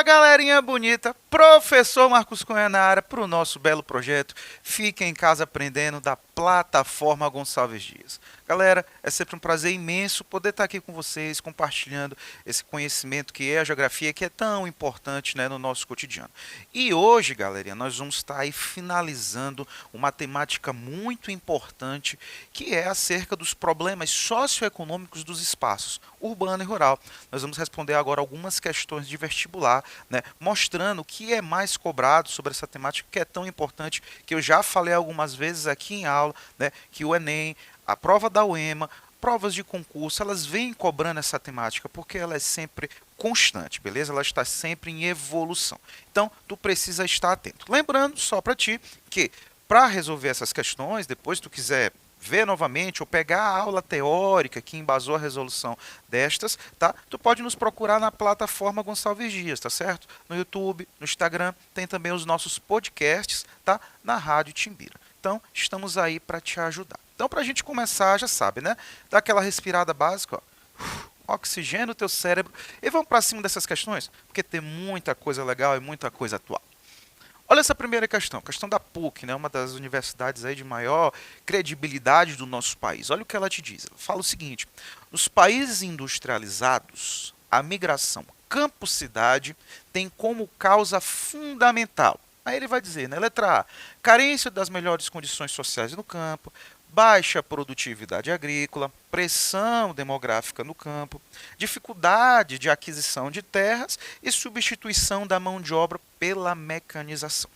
Fala, galerinha bonita, professor Marcos Cunha na área para o nosso belo projeto Fique em Casa Aprendendo da plataforma Gonçalves Dias. Galera, é sempre um prazer imenso poder estar aqui com vocês, compartilhando esse conhecimento que é a geografia, que é tão importante, né, no nosso cotidiano. E hoje, galerinha, nós vamos estar aí finalizando uma temática muito importante, que é acerca dos problemas socioeconômicos dos espaços urbano e rural. Nós vamos responder agora algumas questões de vestibular, né, mostrando o que é mais cobrado sobre essa temática que é tão importante, que eu já falei algumas vezes aqui em aula, né, que o Enem, a prova da UEMA, provas de concurso, elas vêm cobrando essa temática porque ela é sempre constante, beleza? Ela está sempre em evolução. Então, tu precisa estar atento. Lembrando, só para ti, que para resolver essas questões, depois se tu quiser ver novamente ou pegar a aula teórica que embasou a resolução destas, tá? Tu pode nos procurar na plataforma Gonçalves Dias, tá certo? No YouTube, no Instagram, tem também os nossos podcasts, tá? Na Rádio Timbira. Então, estamos aí para te ajudar. Então, para a gente começar, já sabe, né? Dá aquela respirada básica, ó. Oxigênio o teu cérebro e vamos para cima dessas questões, porque tem muita coisa legal e muita coisa atual. Olha essa primeira questão da PUC, né, uma das universidades aí de maior credibilidade do nosso país. Olha o que ela te diz. Ela fala o seguinte: nos países industrializados, a migração campo-cidade tem como causa fundamental. Aí ele vai dizer, né, letra A, carência das melhores condições sociais no campo, baixa produtividade agrícola, pressão demográfica no campo, dificuldade de aquisição de terras e substituição da mão de obra pela mecanização.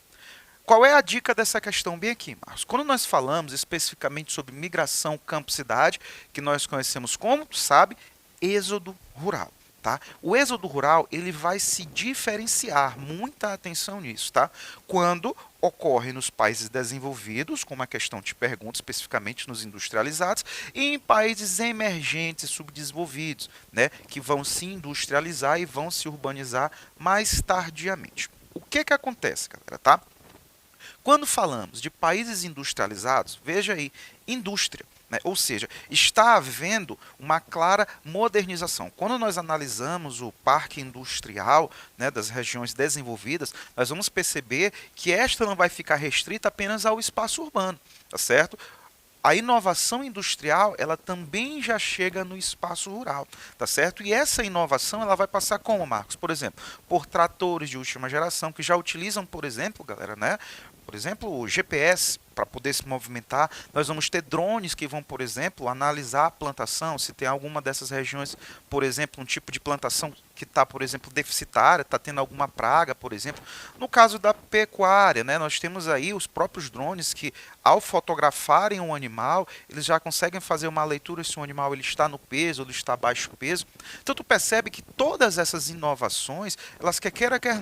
Qual é a dica dessa questão bem aqui, Marcos? Quando nós falamos especificamente sobre migração campo-cidade, que nós conhecemos como, tu sabe, êxodo rural. Tá? O êxodo rural ele vai se diferenciar, muita atenção nisso, tá? Quando ocorre nos países desenvolvidos, como a questão te pergunta especificamente nos industrializados, e em países emergentes e subdesenvolvidos, né, que vão se industrializar e vão se urbanizar mais tardiamente. O que acontece, galera, tá? Quando falamos de países industrializados, veja aí, indústria. Ou seja, está havendo uma clara modernização. Quando nós analisamos o parque industrial, né, das regiões desenvolvidas, nós vamos perceber que esta não vai ficar restrita apenas ao espaço urbano, tá certo? A inovação industrial, ela também já chega no espaço rural, tá certo? E essa inovação, ela vai passar como, Marcos? Por exemplo, por tratores de última geração, que já utilizam, por exemplo, galera, né? Por exemplo, o GPS para poder se movimentar. Nós vamos ter drones que vão, por exemplo, analisar a plantação, se tem alguma dessas regiões, por exemplo, um tipo de plantação que está, por exemplo, deficitária, está tendo alguma praga, por exemplo. No caso da pecuária, né, nós temos aí os próprios drones que, ao fotografarem um animal, eles já conseguem fazer uma leitura se o animal ele está no peso ou ele está abaixo do peso. Então, tu percebe que todas essas inovações, elas quer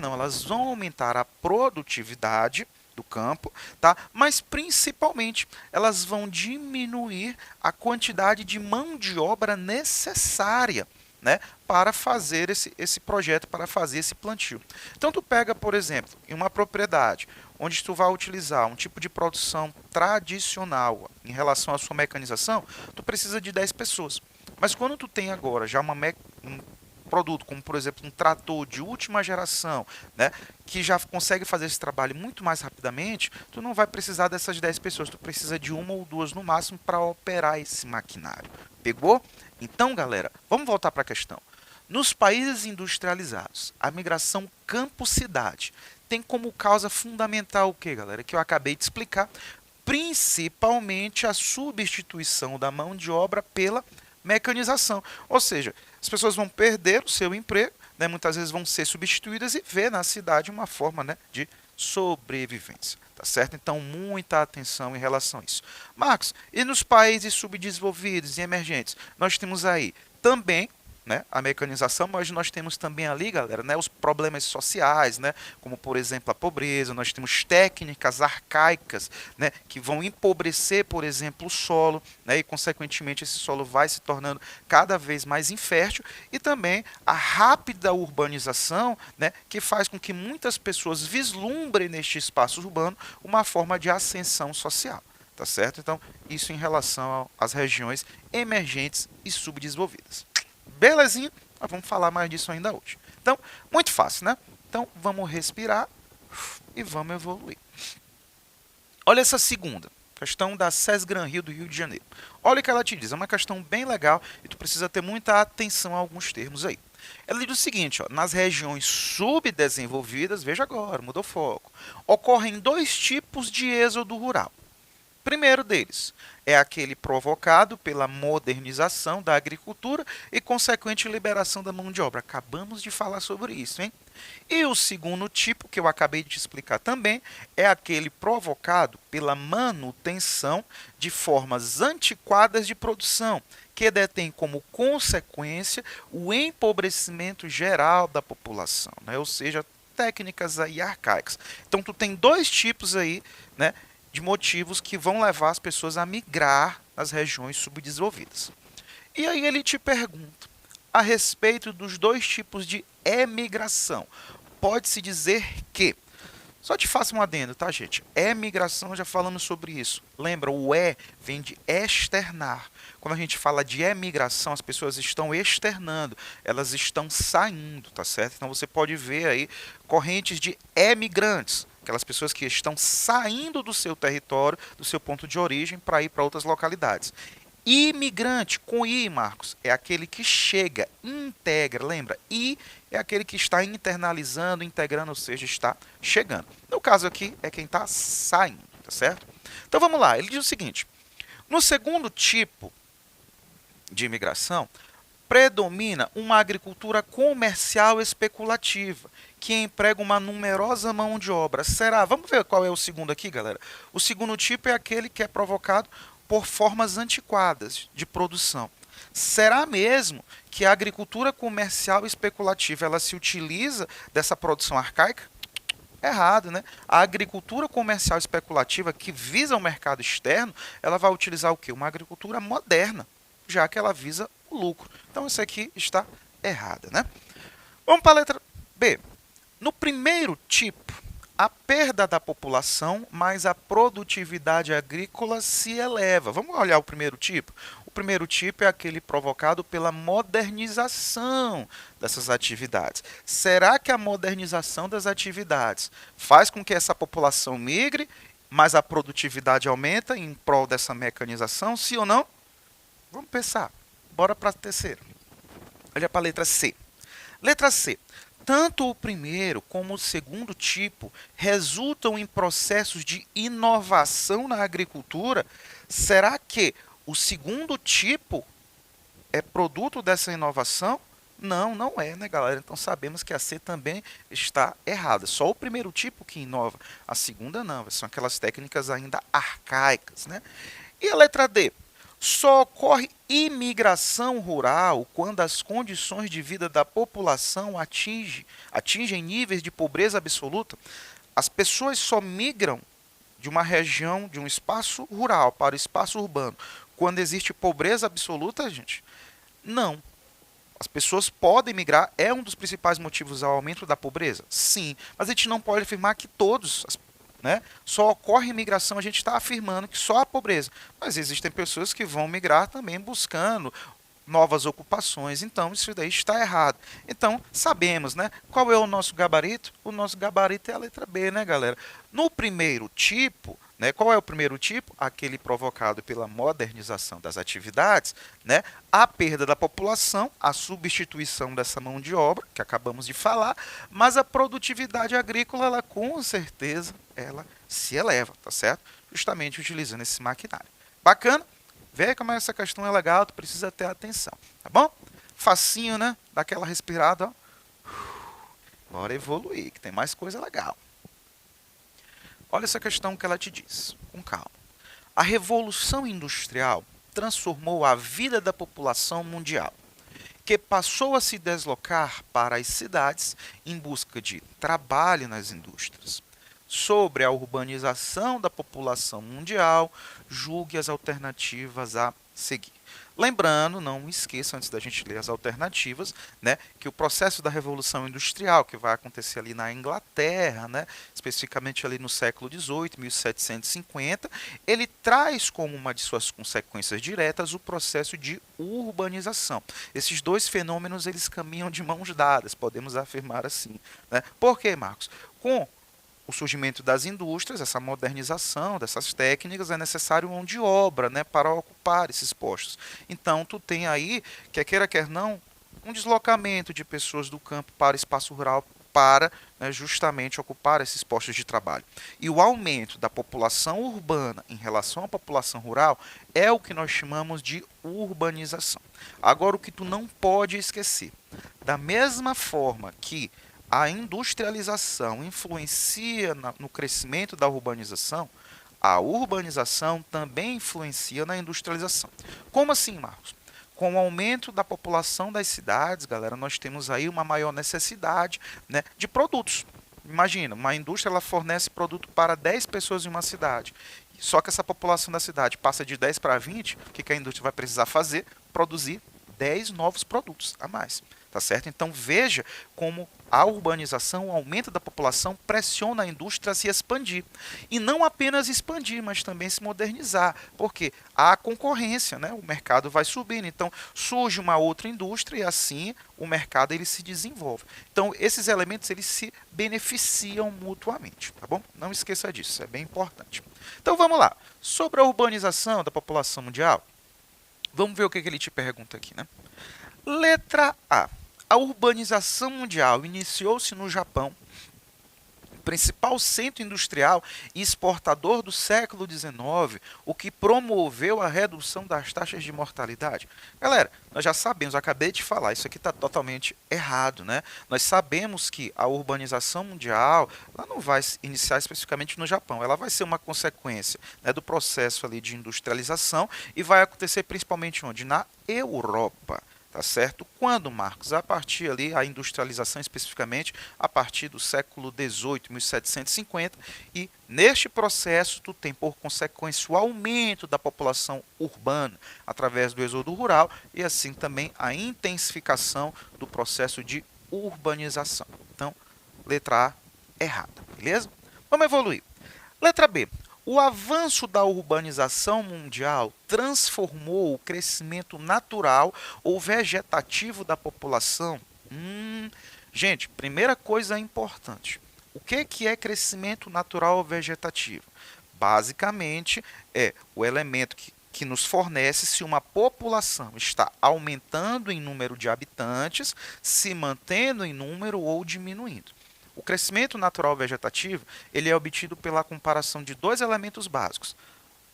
não, elas vão aumentar a produtividade do campo, tá? Mas principalmente elas vão diminuir a quantidade de mão de obra necessária, né, para fazer esse projeto, para fazer esse plantio. Então tu pega, por exemplo, em uma propriedade onde tu vai utilizar um tipo de produção tradicional em relação à sua mecanização, tu precisa de 10 pessoas. Mas quando tu tem agora já um produto, como por exemplo um trator de última geração, né, que já consegue fazer esse trabalho muito mais rapidamente, tu não vai precisar dessas 10 pessoas, tu precisa de uma ou duas no máximo para operar esse maquinário. Pegou? Então, galera, vamos voltar para a questão. Nos países industrializados, a migração campo-cidade tem como causa fundamental o que, galera? Que eu acabei de explicar, principalmente a substituição da mão de obra pela mecanização. Ou seja, as pessoas vão perder o seu emprego, né, muitas vezes vão ser substituídas e ver na cidade uma forma, né, de sobrevivência. Tá certo? Então, muita atenção em relação a isso. Marcos, e nos países subdesenvolvidos e emergentes? Nós temos aí também, né, a mecanização, mas nós temos também ali, galera, né, os problemas sociais, né, como por exemplo a pobreza. Nós temos técnicas arcaicas, né, que vão empobrecer, por exemplo, o solo, né, e consequentemente esse solo vai se tornando cada vez mais infértil, e também a rápida urbanização, né, que faz com que muitas pessoas vislumbrem neste espaço urbano uma forma de ascensão social. Tá certo? Então, isso em relação às regiões emergentes e subdesenvolvidas. Belezinha? Mas vamos falar mais disso ainda hoje. Então, muito fácil, né? Então, vamos respirar e vamos evoluir. Olha essa segunda, questão da SES Gran Rio do Rio de Janeiro. Olha o que ela te diz, é uma questão bem legal e tu precisa ter muita atenção a alguns termos aí. Ela diz o seguinte, ó, nas regiões subdesenvolvidas, veja agora, mudou o foco, ocorrem dois tipos de êxodo rural. Primeiro deles é aquele provocado pela modernização da agricultura e consequente liberação da mão de obra. Acabamos de falar sobre isso, hein? E o segundo tipo, que eu acabei de te explicar também, é aquele provocado pela manutenção de formas antiquadas de produção, que detém como consequência o empobrecimento geral da população, né? Ou seja, técnicas aí arcaicas. Então, tu tem dois tipos aí, né, de motivos que vão levar as pessoas a migrar nas regiões subdesenvolvidas. E aí ele te pergunta a respeito dos dois tipos de emigração. Pode-se dizer que, só te faço um adendo, tá, gente? Emigração, já falamos sobre isso. Lembra, o vem de externar. Quando a gente fala de emigração, as pessoas estão externando, elas estão saindo, tá certo? Então você pode ver aí correntes de emigrantes, aquelas pessoas que estão saindo do seu território, do seu ponto de origem, para ir para outras localidades. Imigrante, com I, Marcos, é aquele que chega, integra, lembra? I é aquele que está internalizando, integrando, ou seja, está chegando. No caso aqui, é quem está saindo, tá certo? Então vamos lá, ele diz o seguinte, no segundo tipo de imigração, predomina uma agricultura comercial especulativa, que emprega uma numerosa mão de obra. Será? Vamos ver qual é o segundo aqui, galera. O segundo tipo é aquele que é provocado por formas antiquadas de produção. Será mesmo que a agricultura comercial especulativa ela se utiliza dessa produção arcaica? Errado, né? A agricultura comercial especulativa que visa o mercado externo, ela vai utilizar o quê? Uma agricultura moderna, já que ela visa o lucro. Então isso aqui está errada, né? Vamos para a letra B. No primeiro tipo, a perda da população, mas a produtividade agrícola se eleva. Vamos olhar o primeiro tipo? O primeiro tipo é aquele provocado pela modernização dessas atividades. Será que a modernização das atividades faz com que essa população migre, mas a produtividade aumenta em prol dessa mecanização? Sim ou não? Vamos pensar. Bora para a terceira. Olha para a letra C. Letra C. Tanto o primeiro como o segundo tipo resultam em processos de inovação na agricultura. Será que o segundo tipo é produto dessa inovação? Não, não é, né, galera? Então sabemos que a C também está errada. Só o primeiro tipo que inova, a segunda não. São aquelas técnicas ainda arcaicas, né? E a letra D? Só ocorre imigração rural quando as condições de vida da população atingem níveis de pobreza absoluta. As pessoas só migram de uma região, de um espaço rural para o espaço urbano quando existe pobreza absoluta, gente? Não. As pessoas podem migrar, é um dos principais motivos ao aumento da pobreza? Sim, mas a gente não pode afirmar que todos, né? Só ocorre imigração, a gente está afirmando que só a pobreza. Mas existem pessoas que vão migrar também buscando novas ocupações. Então, isso daí está errado. Então, sabemos, né? Qual é o nosso gabarito? O nosso gabarito é a letra B, né, galera? No primeiro tipo, né? Qual é o primeiro tipo? Aquele provocado pela modernização das atividades, né? A perda da população, a substituição dessa mão de obra, que acabamos de falar, mas a produtividade agrícola, ela com certeza, ela se eleva, tá certo? Justamente utilizando esse maquinário. Bacana? Vê como essa questão é legal, tu precisa ter atenção, tá bom? Facinho, né? Dá aquela respirada, ó. Bora evoluir, que tem mais coisa legal. Olha essa questão que ela te diz, com calma. A Revolução Industrial transformou a vida da população mundial, que passou a se deslocar para as cidades em busca de trabalho nas indústrias. Sobre a urbanização da população mundial, julgue as alternativas a seguir. Lembrando, não esqueça, antes da gente ler as alternativas, né, que o processo da Revolução Industrial, que vai acontecer ali na Inglaterra, né, especificamente ali no século XVIII, 1750, ele traz como uma de suas consequências diretas o processo de urbanização. Esses dois fenômenos eles caminham de mãos dadas, podemos afirmar assim. Né? Por quê, Marcos? Com o surgimento das indústrias, essa modernização dessas técnicas, é necessário mão de obra, né, para ocupar esses postos. Então, tu tem aí, quer queira, quer não, um deslocamento de pessoas do campo para o espaço rural para, né, justamente ocupar esses postos de trabalho. E o aumento da população urbana em relação à população rural é o que nós chamamos de urbanização. Agora, o que tu não pode esquecer, da mesma forma que a industrialização influencia no crescimento da urbanização, a urbanização também influencia na industrialização. Como assim, Marcos? Com o aumento da população das cidades, galera, nós temos aí uma maior necessidade, né, de produtos. Imagina, uma indústria ela fornece produto para 10 pessoas em uma cidade. Só que essa população da cidade passa de 10 para 20, o que a indústria vai precisar fazer? Produzir 10 novos produtos a mais. Tá certo? Então veja como a urbanização, o aumento da população pressiona a indústria a se expandir. E não apenas expandir, mas também se modernizar. Porque há concorrência, né? O mercado vai subindo. Então surge uma outra indústria e assim o mercado ele se desenvolve. Então esses elementos eles se beneficiam mutuamente, tá bom? Não esqueça disso, isso é bem importante. Então vamos lá. Sobre a urbanização da população mundial, vamos ver o que ele te pergunta aqui, né? Letra A. A urbanização mundial iniciou-se no Japão, principal centro industrial e exportador do século XIX, o que promoveu a redução das taxas de mortalidade. Galera, nós já sabemos, acabei de falar, isso aqui está totalmente errado, né? Nós sabemos que a urbanização mundial ela não vai iniciar especificamente no Japão, ela vai ser uma consequência, né, do processo ali de industrialização e vai acontecer principalmente onde? Na Europa. Tá certo? Quando, Marcos? A partir ali, a industrialização especificamente, a partir do século XVIII, 1750, e neste processo tu tem por consequência o aumento da população urbana através do êxodo rural e assim também a intensificação do processo de urbanização. Então, letra A errada, beleza? Vamos evoluir. Letra B. O avanço da urbanização mundial transformou o crescimento natural ou vegetativo da população? Gente, primeira coisa importante. O que é crescimento natural ou vegetativo? Basicamente, é o elemento que nos fornece se uma população está aumentando em número de habitantes, se mantendo em número ou diminuindo. O crescimento natural vegetativo ele é obtido pela comparação de dois elementos básicos.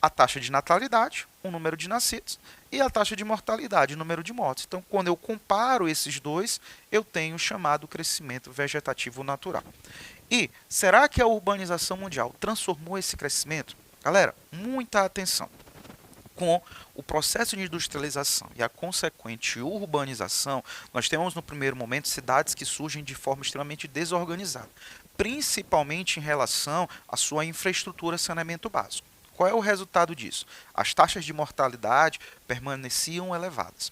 A taxa de natalidade, o número de nascidos, e a taxa de mortalidade, o número de mortes. Então, quando eu comparo esses dois, eu tenho o chamado crescimento vegetativo natural. E será que a urbanização mundial transformou esse crescimento? Galera, muita atenção. Com o processo de industrialização e a consequente urbanização, nós temos no primeiro momento cidades que surgem de forma extremamente desorganizada, principalmente em relação à sua infraestrutura e saneamento básico. Qual é o resultado disso? As taxas de mortalidade permaneciam elevadas.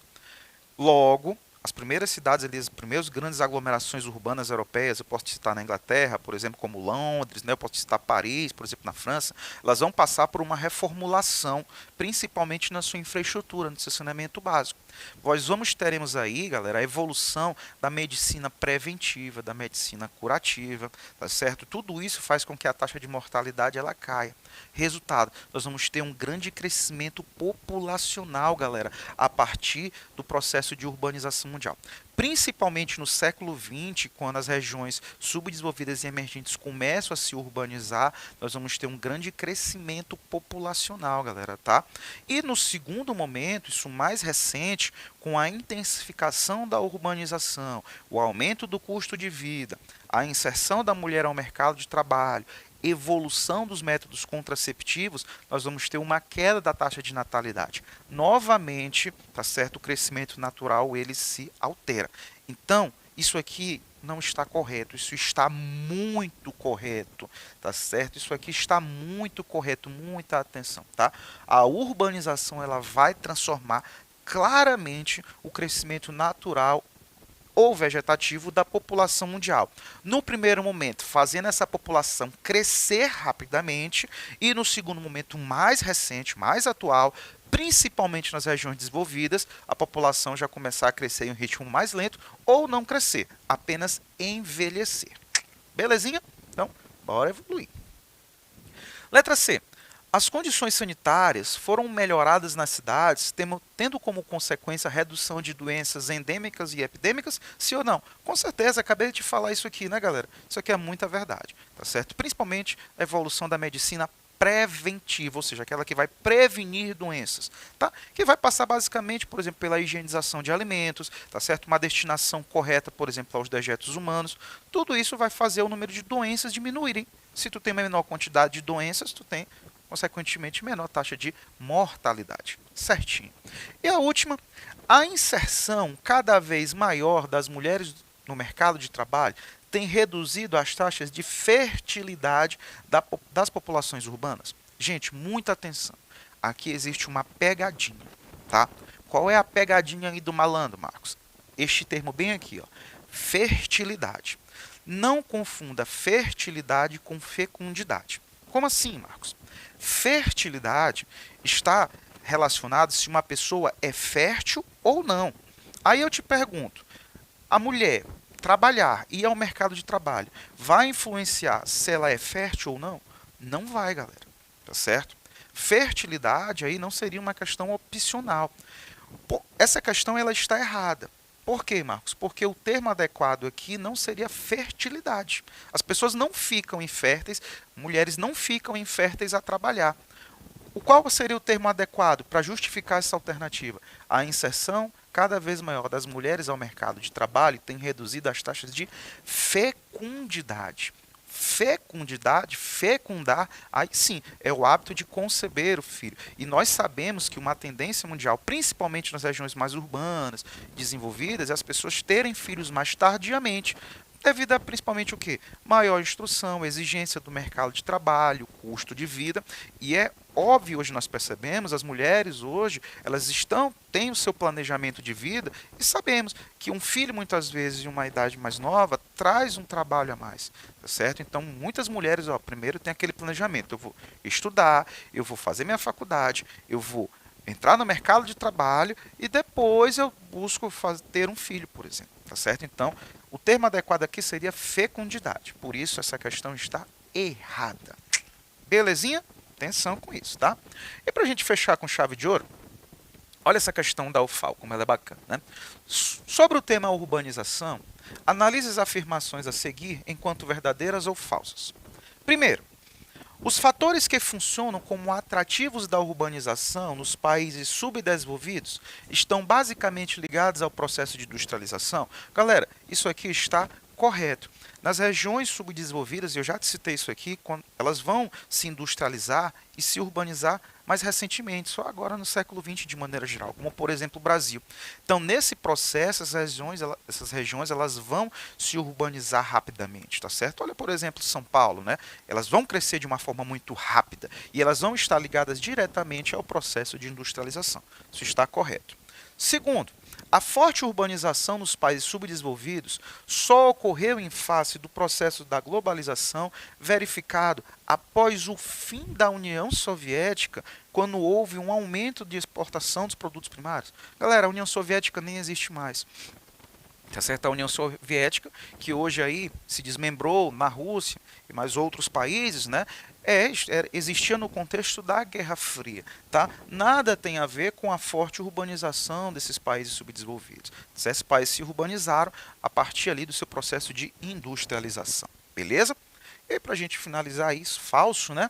Logo, as primeiras cidades, ali, as primeiras grandes aglomerações urbanas europeias, eu posso citar na Inglaterra, por exemplo, como Londres, né, eu posso citar Paris, por exemplo, na França, elas vão passar por uma reformulação, principalmente na sua infraestrutura, no seu saneamento básico. Nós teremos aí, galera, a evolução da medicina preventiva, da medicina curativa, tá certo? Tudo isso faz com que a taxa de mortalidade ela caia. Resultado, nós vamos ter um grande crescimento populacional, galera, a partir do processo de urbanização mundial. Principalmente no século XX, quando as regiões subdesenvolvidas e emergentes começam a se urbanizar, nós vamos ter um grande crescimento populacional, galera, tá? E no segundo momento, isso mais recente, com a intensificação da urbanização, o aumento do custo de vida, a inserção da mulher ao mercado de trabalho, evolução dos métodos contraceptivos, nós vamos ter uma queda da taxa de natalidade. Novamente, tá certo? O crescimento natural ele se altera. Então, isso aqui não está correto, isso está muito correto, tá certo? Isso aqui está muito correto, muita atenção, tá? A urbanização ela vai transformar claramente o crescimento natural ou vegetativo da população mundial. No primeiro momento, fazendo essa população crescer rapidamente, e no segundo momento, mais recente, mais atual, principalmente nas regiões desenvolvidas, a população já começar a crescer em um ritmo mais lento ou não crescer, apenas envelhecer. Belezinha? Então, bora evoluir. Letra C. As condições sanitárias foram melhoradas nas cidades, tendo como consequência a redução de doenças endêmicas e epidêmicas? Sim ou não? Com certeza, acabei de falar isso aqui, né, galera? Isso aqui é muita verdade, tá certo? Principalmente a evolução da medicina preventiva, ou seja, aquela que vai prevenir doenças, tá? Que vai passar basicamente, por exemplo, pela higienização de alimentos, tá certo? Uma destinação correta, por exemplo, aos dejetos humanos. Tudo isso vai fazer o número de doenças diminuírem. Se tu tem uma menor quantidade de doenças, tu tem consequentemente menor taxa de mortalidade. Certinho. E a última, a inserção cada vez maior das mulheres no mercado de trabalho tem reduzido as taxas de fertilidade das populações urbanas. Gente, muita atenção. Aqui existe uma pegadinha, tá? Qual é a pegadinha aí do malandro, Marcos? Este termo bem aqui, ó, fertilidade. Não confunda fertilidade com fecundidade. Como assim, Marcos? Fertilidade está relacionada se uma pessoa é fértil ou não. Aí eu te pergunto, a mulher trabalhar, ir ao mercado de trabalho, vai influenciar se ela é fértil ou não? Não vai, galera. Tá certo? Fertilidade aí não seria uma questão opcional. Essa questão ela está errada. Por quê, Marcos? Porque o termo adequado aqui não seria fertilidade. As pessoas não ficam inférteis, mulheres não ficam inférteis a trabalhar. Qual seria o termo adequado para justificar essa alternativa? A inserção cada vez maior das mulheres ao mercado de trabalho tem reduzido as taxas de fecundidade. Fecundidade, fecundar, aí sim, é o hábito de conceber o filho. E nós sabemos que uma tendência mundial, principalmente nas regiões mais urbanas, desenvolvidas, é as pessoas terem filhos mais tardiamente, devido a principalmente o quê? Maior instrução, exigência do mercado de trabalho, custo de vida, e é óbvio, hoje nós percebemos, as mulheres hoje, elas têm o seu planejamento de vida, e sabemos que um filho, muitas vezes, em uma idade mais nova, traz um trabalho a mais, tá certo? Então, muitas mulheres, primeiro tem aquele planejamento, eu vou estudar, eu vou fazer minha faculdade, eu vou entrar no mercado de trabalho, e depois eu busco ter um filho, por exemplo, tá certo? Então, o termo adequado aqui seria fecundidade, por isso essa questão está errada. Belezinha? Atenção com isso, tá? E para a gente fechar com chave de ouro, olha essa questão da UFAL, como ela é bacana, né? Sobre o tema urbanização, analise as afirmações a seguir enquanto verdadeiras ou falsas. Primeiro, os fatores que funcionam como atrativos da urbanização nos países subdesenvolvidos estão basicamente ligados ao processo de industrialização? Galera, isso aqui está correto. Nas regiões subdesenvolvidas, eu já te citei isso aqui, elas vão se industrializar e se urbanizar mais recentemente, só agora no século XX de maneira geral, como por exemplo o Brasil. Então, nesse processo, essas regiões elas vão se urbanizar rapidamente, tá certo? Olha, por exemplo, São Paulo, né? Elas vão crescer de uma forma muito rápida e elas vão estar ligadas diretamente ao processo de industrialização. Isso está correto. Segundo, a forte urbanização nos países subdesenvolvidos só ocorreu em face do processo da globalização verificado após o fim da União Soviética, quando houve um aumento de exportação dos produtos primários. Galera, a União Soviética nem existe mais. Tá certo? A União Soviética, que hoje aí se desmembrou na Rússia e mais outros países, né? Existia no contexto da Guerra Fria, tá? Nada tem a ver com a forte urbanização desses países subdesenvolvidos. Esses países se urbanizaram a partir ali do seu processo de industrialização, beleza? E para a gente finalizar isso, falso, né?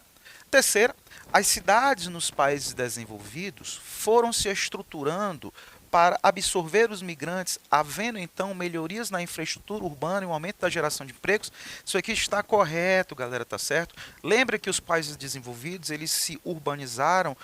Terceira, as cidades nos países desenvolvidos foram se estruturando para absorver os migrantes, havendo então melhorias na infraestrutura urbana e um aumento da geração de empregos. Isso aqui está correto, galera, tá certo? Lembra que os países desenvolvidos, eles se urbanizaram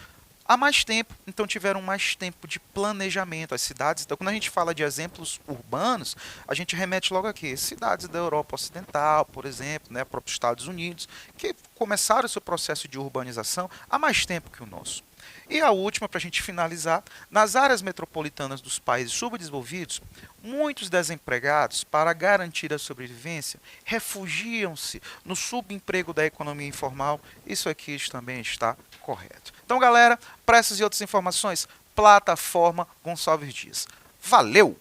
há mais tempo, então tiveram mais tempo de planejamento. As cidades, então quando a gente fala de exemplos urbanos, a gente remete logo aqui, cidades da Europa Ocidental, por exemplo, né, próprios Estados Unidos, que começaram o seu processo de urbanização há mais tempo que o nosso. E a última, para a gente finalizar, nas áreas metropolitanas dos países subdesenvolvidos, muitos desempregados, para garantir a sobrevivência, refugiam-se no subemprego da economia informal. Isso aqui também está correto. Então, galera, para essas e outras informações, plataforma Gonçalves Dias. Valeu!